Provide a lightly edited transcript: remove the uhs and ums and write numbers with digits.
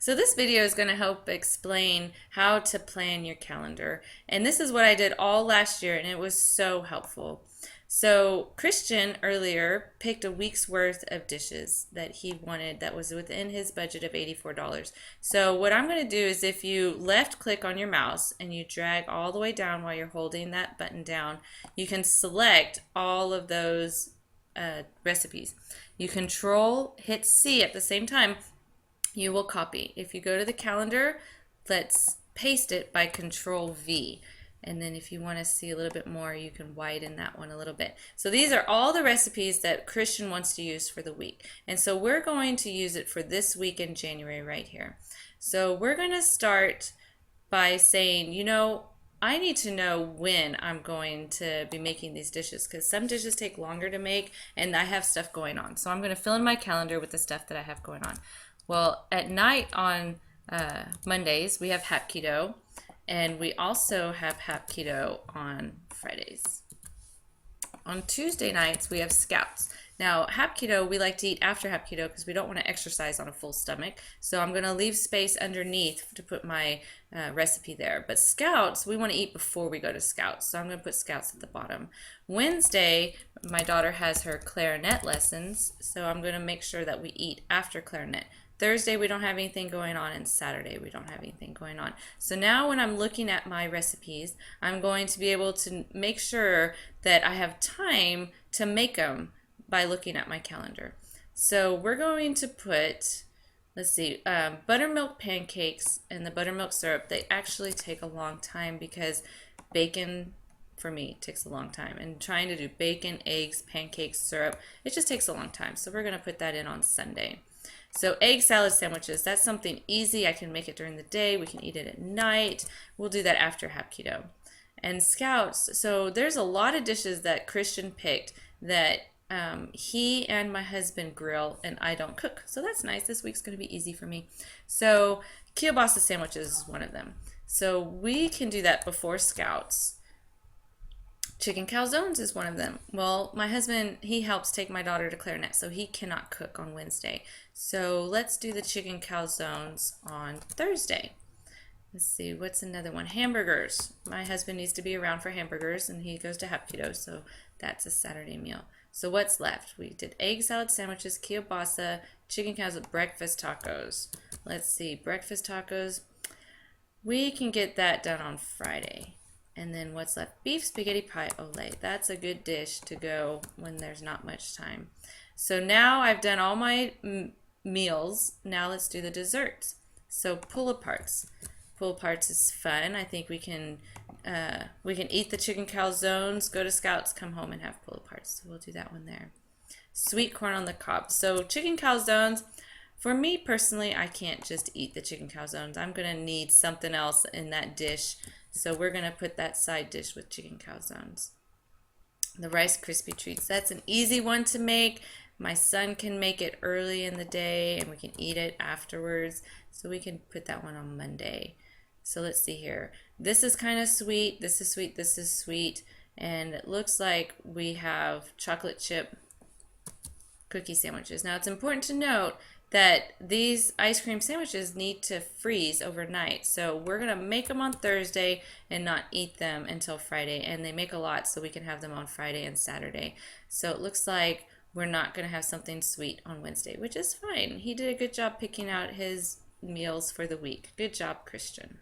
So this video is going to help explain how to plan your calendar. And this is what I did all last year and it was so helpful. So Christian earlier picked a week's worth of dishes that he wanted that was within his budget of $84. So what I'm going to do is if you left click on your mouse and you drag all the way down while you're holding that button down, you can select all of those recipes. You control hit C at the same time, you will copy. If you go to the calendar, let's paste it by control V. And then if you want to see a little bit more, you can widen that one a little bit. So these are all the recipes that Christian wants to use for the week. And so we're going to use it for this week in January right here. So we're going to start by saying, I need to know when I'm going to be making these dishes because some dishes take longer to make and I have stuff going on. So I'm going to fill in my calendar with the stuff that I have going on. Well, at night on Mondays, we have Hap Keto, and we also have Hap Keto on Fridays. On Tuesday nights, we have Scouts. Now, Hap Keto, we like to eat after Hap Keto because we don't want to exercise on a full stomach. So I'm going to leave space underneath to put my recipe there. But Scouts, we want to eat before we go to Scouts. So I'm going to put Scouts at the bottom. Wednesday, my daughter has her clarinet lessons. So I'm going to make sure that we eat after clarinet. Thursday we don't have anything going on, and Saturday we don't have anything going on. So now when I'm looking at my recipes, I'm going to be able to make sure that I have time to make them by looking at my calendar. So we're going to put, let's see, buttermilk pancakes and the buttermilk syrup. They actually take a long time because bacon for me takes a long time, and trying to do bacon, eggs, pancakes, syrup, it just takes a long time. So we're going to put that in on Sunday. So egg salad sandwiches, that's something easy. I can make it during the day. We can eat it at night. We'll do that after Hap Keto. And Scouts, so there's a lot of dishes that Christian picked that he and my husband grill and I don't cook. So that's nice. This week's going to be easy for me. So kielbasa sandwiches is one of them. So we can do that before Scouts. Chicken calzones is one of them. Well, my husband, he helps take my daughter to clarinet, so he cannot cook on Wednesday. So let's do the chicken calzones on Thursday. Let's see, what's another one? Hamburgers. My husband needs to be around for hamburgers, and he goes to Hap Keto, so that's a Saturday meal. So what's left? We did egg salad sandwiches, kielbasa, chicken calzones, breakfast tacos. Let's see, breakfast tacos. We can get that done on Friday. And then what's left? Beef spaghetti pie ole. That's a good dish to go when there's not much time. So now I've done all my meals. Now let's do the desserts. So pull-aparts. Pull-aparts is fun. I think we can eat the chicken calzones, go to Scouts, come home and have pull-aparts. So we'll do that one there. Sweet corn on the cob. So chicken calzones. For me personally, I can't just eat the chicken calzones. I'm going to need something else in that dish. So we're going to put that side dish with chicken calzones. The Rice Krispie treats. That's an easy one to make. My son can make it early in the day and we can eat it afterwards. So we can put that one on Monday. So let's see here. This is kind of sweet. This is sweet. This is sweet. And it looks like we have chocolate chip cookie sandwiches. Now it's important to note that these ice cream sandwiches need to freeze overnight. So we're gonna make them on Thursday and not eat them until Friday. And they make a lot, so we can have them on Friday and Saturday. So it looks like we're not gonna have something sweet on Wednesday, which is fine. He did a good job picking out his meals for the week. Good job, Christian.